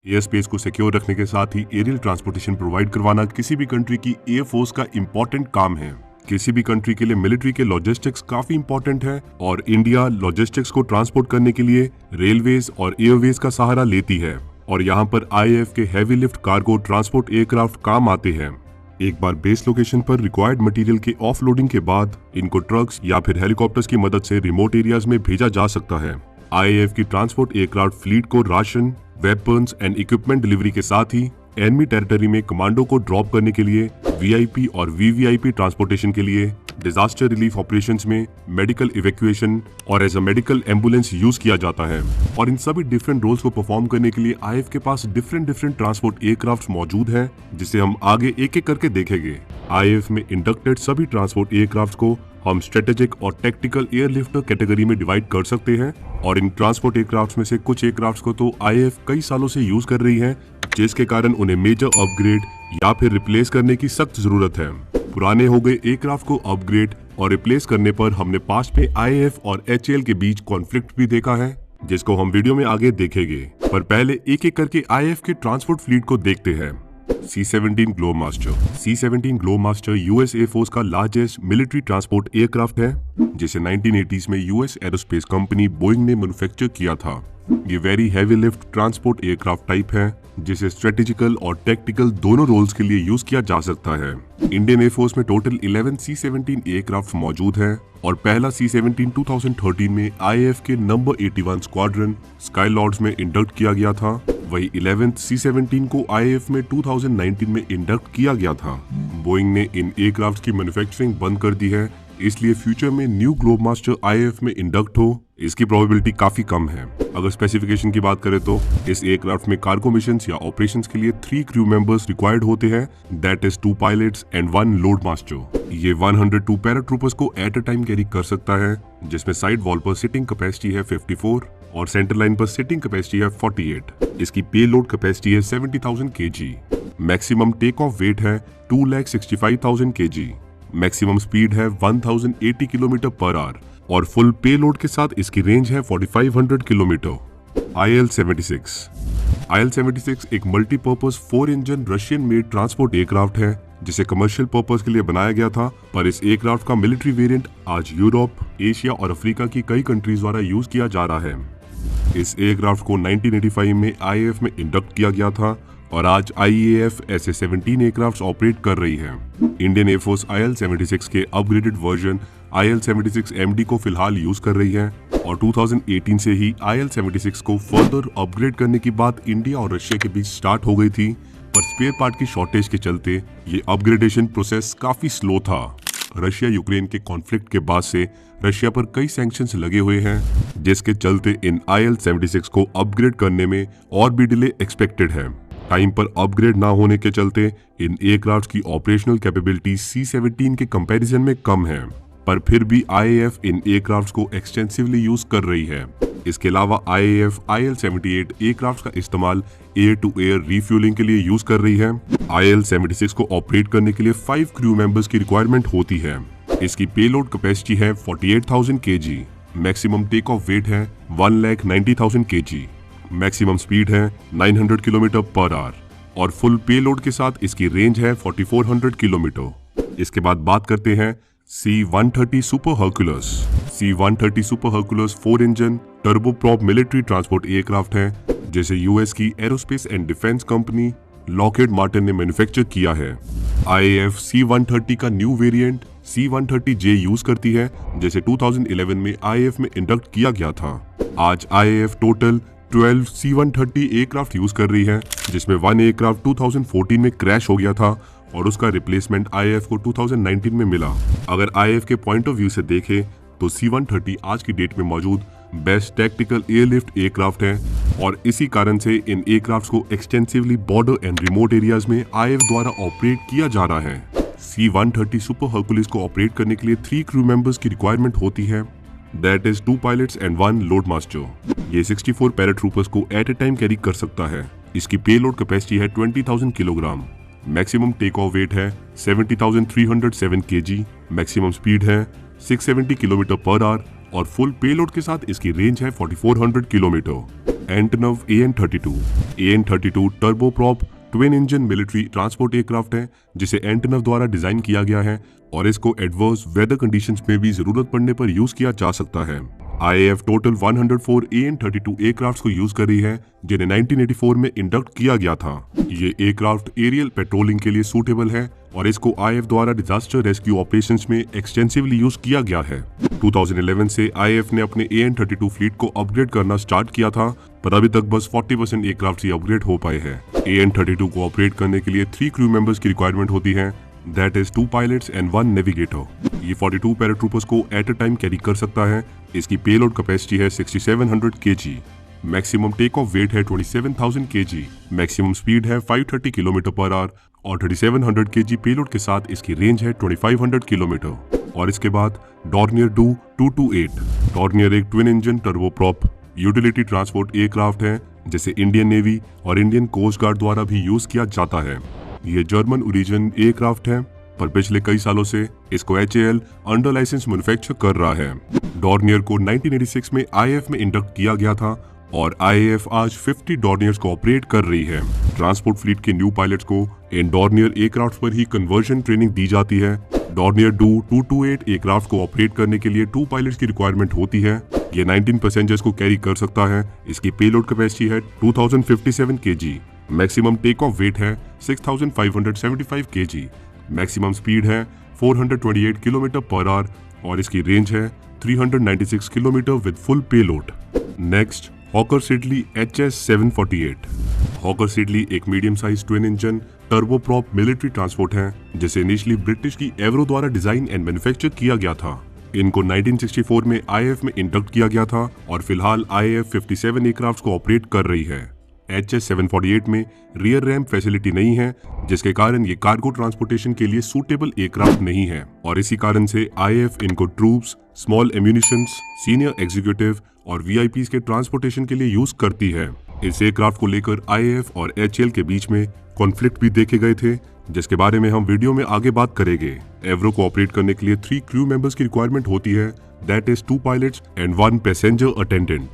Air space को secure रखने के साथ ही एरियल ट्रांसपोर्टेशन प्रोवाइड करवाना किसी भी कंट्री की एयर फोर्स का इम्पोर्टेंट काम है। किसी भी कंट्री के लिए मिलिट्री के लॉजिस्टिक्स काफी इंपॉर्टेंट है और इंडिया लॉजिस्टिक्स को ट्रांसपोर्ट करने के लिए रेलवेज और एयरवेज का सहारा लेती है और यहाँ पर आईएएफ के heavy lift cargo transport aircraft काम आते हैं। एक बार बेस लोकेशन पर रिक्वायर्ड मटेरियल के ऑफलोडिंग के बाद इनको ट्रक्स या फिर हेलीकॉप्टर्स की मदद से रिमोट एरियाज में भेजा जा सकता है। आईएएफ की ट्रांसपोर्ट एयरक्राफ्ट फ्लीट को ration, weapons and equipment delivery के साथ ही एनिमी टेरिटरी में कमांडो को ड्रॉप करने के लिए, वीआईपी और वीवीआईपी ट्रांसपोर्टेशन के लिए, डिजास्टर रिलीफ ऑपरेशंस में मेडिकल इवैक्यूएशन और as a medical ambulance use किया जाता है। और इन सभी डिफरेंट रोल्स को परफॉर्म करने के लिए आईएएफ के पास डिफरेंट ट्रांसपोर्ट एयरक्राफ्ट मौजूद हैं, जिसे हम आगे एक एक करके देखेंगे। आईएएफ में इंडक्टेड सभी ट्रांसपोर्ट एयरक्राफ्ट को हम स्ट्रेटेजिक और टैक्टिकल एयरलिफ्टर कैटेगरी में डिवाइड कर सकते हैं और इन ट्रांसपोर्ट एयरक्राफ्ट में से कुछ एयरक्राफ्ट को तो आईएएफ कई सालों से यूज कर रही है, जिसके कारण उन्हें मेजर अपग्रेड या फिर रिप्लेस करने की सख्त जरूरत है। पुराने हो गए एयरक्राफ्ट को अपग्रेड और रिप्लेस करने पर हमने पास्ट में आईएएफ और एचएएल के बीच कॉन्फ्लिक्ट भी देखा है, जिसको हम वीडियो में आगे देखेंगे। पर पहले एक एक करके आईएएफ के ट्रांसपोर्ट फ्लीट को देखते हैं। C-17 Globemaster. C-17 Globemaster US air force का लार्जेस्ट मिलिट्री ट्रांसपोर्ट एयरक्राफ्ट है, जिसे 1980s में यूएस एरोस्पेस कंपनी बोइंग ने मैन्युफैक्चर किया था। ये very heavy lift transport aircraft type है, जिसे स्ट्रेटेजिकल और टैक्टिकल दोनों रोल्स के लिए यूज किया जा सकता है। इंडियन एयरफोर्स में टोटल 11 C-17 एयरक्राफ्ट मौजूद है और पहला C-17 2013 में आईएएफ के नंबर 81 स्क्वाड्रन स्काईलॉर्ड्स में इंडक्ट किया गया था। वही 11th C-17 को आईएएफ में 2019 में इंडक्ट किया गया था। बोइंग ने इन एयरक्राफ्ट की मैन्युफैक्चरिंग बंद कर दी है, इसलिए फ्यूचर में न्यू ग्लोबमास्टर आईएएफ में इंडक्ट हो इसकी प्रोबेबिलिटी काफी कम है। अगर स्पेसिफिकेशन की बात करें तो इस एयरक्राफ्ट में कार्गो मिशंस या ऑपरेशंस के लिए 3 क्रू मेंबर्स रिक्वायर्ड होते हैं, that is 2 pilots and 1 load master. ये 102 पैराट्रूपर्स को एट अ टाइम कैरी कर सकता है, जिसमें साइड वॉल पर सिटिंग कैपेसिटी है 54 और सेंटर लाइन पर सिटिंग कैपेसिटी है 48। इसकी पे लोड कैपेसिटी है 70,000 kg। Maximum take off weight है 2,65,000 kg। मैक्सिमम स्पीड है 1080 किलोमीटर पर आवर और फुल पे लोड के साथ इसकी रेंज है 4500 किलोमीटर। IL-76 एक multipurpose 4 engine Russian made transport aircraft है, जिसे कमर्शियल पर्पस के लिए बनाया गया था, पर इस एयरक्राफ्ट का मिलिट्री वेरिएंट आज यूरोप, एशिया और अफ्रीका की कई कंट्रीज द्वारा यूज किया जा रहा है। इस एयरक्राफ्ट को 1985 में आईएएफ में इंडक्ट किया गया था और आज आईएएफ ऐसे 17 एयरक्राफ्ट ऑपरेट कर रही है। इंडियन एयरफोर्स IL-76 के अपग्रेडेड वर्जन IL-76MD को फिलहाल यूज कर रही है और 2018 से ही IL-76 को फर्दर अपग्रेड करने की बात इंडिया और रशिया के बीच स्टार्ट हो गई थी, पर स्पेयर पार्ट की शॉर्टेज के चलते ये अपग्रेडेशन प्रोसेस काफी स्लो था। रशिया यूक्रेन के कॉन्फ्लिक्ट के बाद से रशिया पर कई सैंक्शंस लगे हुए हैं, जिसके चलते इन IL-76 को अपग्रेड करने में और भी डिले एक्सपेक्टेड है। टाइम पर अपग्रेड ना होने के चलते इन एयरक्राफ्ट की ऑपरेशनल कैपेबिलिटी C-17 के कंपैरिजन में कम है, पर फिर भी आईएएफ इन एयरक्राफ्ट को एक्सटेंसिवली यूज कर रही है। इसके अलावा आईएएफ IL-78 एयरक्राफ्ट का इस्तेमाल एयर टू एयर रिफ्यूलिंग के लिए यूज कर रही है। IL-76 को ऑपरेट करने के लिए 5 क्रू मेंबर्स की रिक्वायरमेंट होती है। इसकी पेलोड कैपेसिटी है 48,000 kg। Maximum take off weight है 1,90,000 kg। मैक्सिमम स्पीड है 900 किलोमीटर पर आवर और फुल पेलोड के साथ इसकी रेंज है 4400 किलोमीटर। इसके बाद बात करते हैं C-130 super Hercules. C-130 super Hercules 4 engine turboprop military transport aircraft है, जिसे यूएस की aerospace and defence company Lockheed Martin ने मैन्युफैक्चर किया है। आईएएफ C-130 का न्यू वेरिएंट C-130J यूज करती है, जैसे 2011 में आईएएफ में इंडक्ट किया गया था। आज IAF total 12 C-130 aircraft use कर रही है, जिसमें 1 एयरक्राफ्ट 2014 में क्रैश हो गया था और उसका रिप्लेसमेंट आईएएफ को 2019 में मिला। अगर आईएएफ के पॉइंट ऑफ व्यू से देखें तो C-130 आज की डेट में मौजूद बेस्ट टैक्टिकल एयरलिफ्ट एयरक्राफ्ट है और इसी कारण से इन एयरक्राफ्ट को extensively border and remote areas में आईएएफ द्वारा ऑपरेट किया जा रहा है। C-130 सुपर हर्कुलस को ऑपरेट करने के लिए 3 क्रू मेंबर्स की रिक्वायरमेंट होती है, that is 2 pilots and 1 load master. ये 64 पैराट्रूपर्स को एट ए टाइम कैरी कर सकता है। इसकी पेलोड कैपेसिटी है 20,000 kilogram. Maximum take off weight है 70,307 kg। मैक्सिमम स्पीड है 670 किलोमीटर पर आवर और फुल पेलोड के साथ इसकी रेंज है 4400 kilometre. Antonov AN-32 turboprop twin engine military transport aircraft है जिसे एंटनव द्वारा डिजाइन किया गया है और इसको एडवर्स वेदर कंडीशंस में भी जरूरत पड़ने पर यूज किया जा सकता है। IAF टोटल 104 AN-32 एयरक्राफ्ट को यूज कर रही है जिन्हें 1984 में इंडक्ट किया गया था। ये एयरक्राफ्ट एरियल पेट्रोलिंग के लिए सूटेबल है और इसको IAF द्वारा डिजास्टर रेस्क्यू ऑपरेशंस में एक्सटेंसिवली यूज किया गया है। 2011 से IAF ने अपने AN-32 फ्लीट को अपग्रेड करना स्टार्ट किया था, पर अभी तक बस 40% एयरक्राफ्ट ही अपग्रेड हो पाए हैं। AN-32 को ऑपरेट करने के लिए 3 क्रू मेंबर्स की रिक्वायरमेंट होती है, that is 2 pilots and 1 navigator. ये 42 पैराट्रूपर्स को एट अ टाइम कैरी कर सकता है। इसकी पेलोड कैपेसिटी है 6700 kg। Maximum take off weight है 27000 kg। मैक्सिमम स्पीड है 530 किलोमीटर पर आवर और 3700 kg पेलोड के साथ इसकी रेंज है 2500 किलोमीटर। और इसके बाद डॉर्नियर डू 228। डॉर्नियर एक twin engine turboprop utility transport aircraft है जिसे इंडियन नेवी और इंडियन कोस्ट गार्ड द्वारा भी यूज किया जाता है। ये जर्मन ओरिजिन एयरक्राफ्ट है, पर पिछले कई सालों से इसको HAL अंडर लाइसेंस मैन्युफैक्चर कर रहा है। डॉर्नियर को 1986 में IAF में इंडक्ट किया गया था और IAF आज 50 डॉर्नियर्स को ऑपरेट कर रही है। ट्रांसपोर्ट फ्लीट के न्यू पायलट्स को इन डॉर्नियर एयरक्राफ्ट पर ही कन्वर्जन ट्रेनिंग दी जाती है। डॉर्नियर डू 228 एयरक्राफ्ट को ऑपरेट करने के लिए 2 पायलट्स की रिक्वायरमेंट होती है। ये 19 पैसेंजर्स को कैरी कर सकता है। इसकी पेलोड कैपेसिटी है 2057 kg। Maximum take off weight है 6575 kg। मैक्सिमम स्पीड है 428 किलोमीटर पर आवर और इसकी रेंज है 396 kilometre with full payload. Next Hawker Siddeley HS-748। Hawker Siddeley एक medium size twin engine turboprop military transport है जिसे initially British की एवरो द्वारा डिजाइन एंड मैन्युफैक्चर किया गया था। इनको 1964 में IAF में इंडक्ट किया गया था और फिलहाल IAF 57 एयरक्राफ्ट को ऑपरेट कर रही है। HS-748 में रियर रैम्प फैसिलिटी नहीं है जिसके कारण ये कार्गो ट्रांसपोर्टेशन के लिए सूटेबल एयरक्राफ्ट नहीं है और इसी कारण से IAF इनको troops, small ammunitions, senior executive और VIPs के ट्रांसपोर्टेशन के लिए यूज करती है। इस एयरक्राफ्ट को लेकर IAF और HAL के बीच में कॉन्फ्लिक्ट भी देखे गए थे जिसके बारे में हम वीडियो में आगे बात करेंगे। एवरो को ऑपरेट करने के लिए 3 क्रू मेंबर्स की रिक्वायरमेंट होती है, that is 2 pilots and 1 passenger attendant.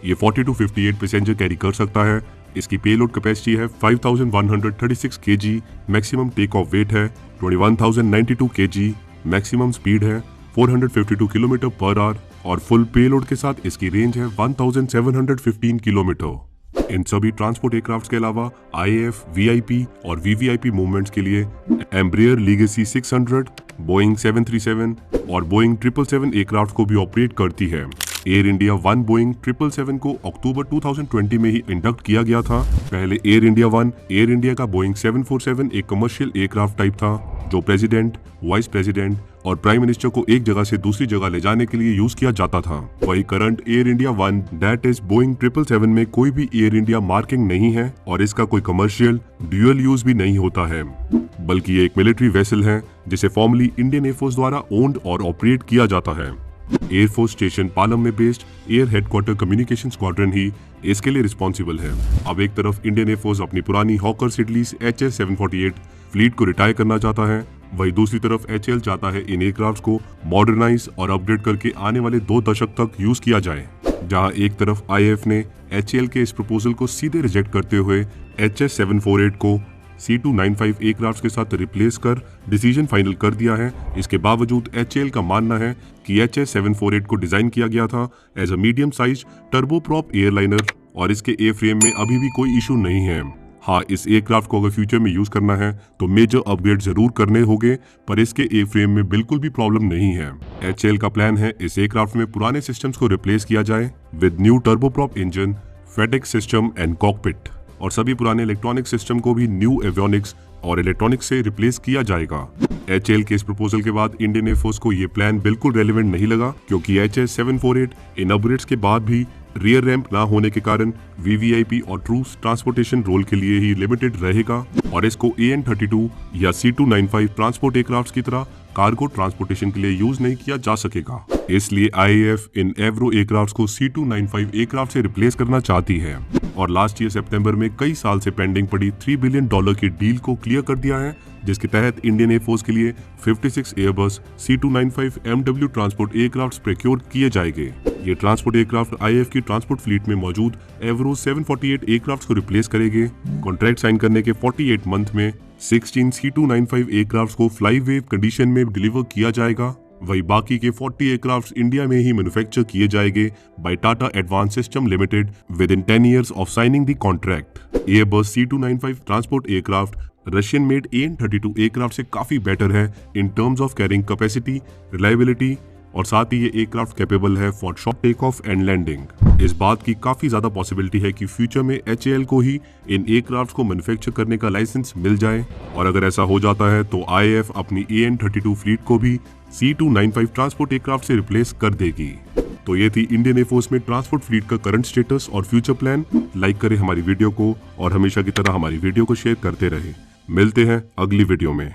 ये 40 to 58 पैसेंजर कैरी कर सकता है। इसकी पेलोड कैपेसिटी है 5136 kg। Maximum take off weight है 21092 kg। मैक्सिमम स्पीड है 452 किलोमीटर पर आवर और फुल पेलोड के साथ इसकी रेंज है 1715 किलोमीटर। इन सभी ट्रांसपोर्ट एयरक्राफ्ट के अलावा IAF VIP और VVIP मूवमेंट्स के लिए एम्ब्रियर लीगेसी 600, बोइंग 737 और बोइंग 777 एयरक्राफ्ट को भी ऑपरेट करती है। एयर इंडिया 1 बोइंग 777 को अक्टूबर 2020 में ही इंडक्ट किया गया था। पहले एयर इंडिया 1 एयर इंडिया का बोइंग 747 एक कमर्शियल एयरक्राफ्ट टाइप था जो प्रेसिडेंट, वाइस प्रेसिडेंट और प्राइम मिनिस्टर को एक जगह से दूसरी जगह ले जाने के लिए यूज किया जाता था। वही current air India 1 that is Boeing 777 में कोई भी एयर इंडिया मार्किंग नहीं है और इसका कोई कमर्शियल ड्यूअल यूज भी नहीं होता है, बल्कि ये एक मिलिट्री वेसल है जिसे फॉर्मली इंडियन एयरफोर्स द्वारा ओन्ड और ऑपरेट किया जाता है। एयरफोर्स स्टेशन पालम में based air headquarter communication squadron ही इसके लिए रिस्पॉन्सिबल है। अब एक तरफ इंडियन एयरफोर्स अपनी पुरानी हॉकर सिडलीज HS-748 फ्लीट को रिटायर करना चाहता है, वही दूसरी तरफ HAL चाहता है इन एयरक्राफ्ट को मॉडर्नाइज और अपग्रेड करके आने वाले 2 दशक तक यूज किया जाए। जहां एक तरफ IAF ने HAL के इस प्रपोजल को सीधे रिजेक्ट करते हुए HS-748 को C295 एयरक्राफ्ट के साथ रिप्लेस कर डिसीजन फाइनल कर दिया है। इसके बावजूद HAL का मानना है कि HS-748 को डिजाइन किया गया था as a medium size turboprop airliner और इसके एयरफ्रेम में अभी भी कोई इशू नहीं है। हाँ, इस एयरक्राफ्ट को अगर फ्यूचर में यूज करना है तो मेजर अपग्रेड जरूर करने होंगे, पर इसके एयरफ्रेम में बिल्कुल भी प्रॉब्लम नहीं है। HAL का प्लान है इस एयरक्राफ्ट में पुराने सिस्टम्स को रिप्लेस किया जाए with new turboprop engine, FedEx system and cockpit और सभी पुराने इलेक्ट्रॉनिक सिस्टम को भी न्यू एवियोनिक्स और इलेक्ट्रॉनिक्स से रिप्लेस किया जाएगा। HAL के इस प्रपोजल के बाद इंडियन एयरफोर्स को ये प्लान बिल्कुल रेलेवेंट नहीं लगा, क्योंकि HS-748 इन अपग्रेड्स के बाद भी रियर रैंप ना होने के कारण VVIP और ट्रूप्स ट्रांसपोर्टेशन रोल के लिए ही लिमिटेड रहेगा और इसको AN-32 या C295 ट्रांसपोर्ट एयरक्राफ्ट की तरह कार्गो ट्रांसपोर्टेशन के लिए यूज नहीं किया जा सकेगा। इसलिए IAF इन एवरो एयरक्राफ्ट को C295 एयरक्राफ्ट से रिप्लेस करना चाहती है और लास्ट ईयर सितंबर में कई साल से पेंडिंग पड़ी $3 बिलियन की डील को क्लियर कर दिया है, जिसके तहत इंडियन एयरफोर्स के लिए 56 Airbus C295 MW transport aircraft procure किए जाएंगे। ये ट्रांसपोर्ट एयरक्राफ्ट IAF की ट्रांसपोर्ट फ्लीट में मौजूद एवरो 748 एयरक्राफ्ट को रिप्लेस करेंगे। कॉन्ट्रैक्ट साइन करने के 48 मंथ में 16 C295 एयरक्राफ्ट को फ्लाई वेव कंडीशन में डिलीवर किया जाएगा। वही बाकी के 40 एयरक्राफ्ट इंडिया में ही मैन्युफैक्चर किए जाएंगे by Tata advance system limited with in 10 years of signing the contract. Airbus C295 transport aircraft Russian made AN-32 aircraft से काफी बेटर है in terms of carrying capacity, reliability और साथ ही ये एयरक्राफ्ट कैपेबल है for short take off and landing. इस बात की काफी ज्यादा पॉसिबिलिटी है कि फ्यूचर में HAL को ही इन एयरक्राफ्ट को मैन्युफैक्चर करने का लाइसेंस मिल जाए, और अगर ऐसा हो जाता है तो IAF अपनी AN-32 फ्लीट को भी C295 ट्रांसपोर्ट एयरक्राफ्ट से रिप्लेस कर देगी। तो ये थी इंडियन एयरफोर्स में ट्रांसपोर्ट फ्लीट का करंट स्टेटस और फ्यूचर प्लान। लाइक करें हमारी वीडियो को और हमेशा की तरह हमारी वीडियो को शेयर करते रहे। मिलते हैं अगली वीडियो में।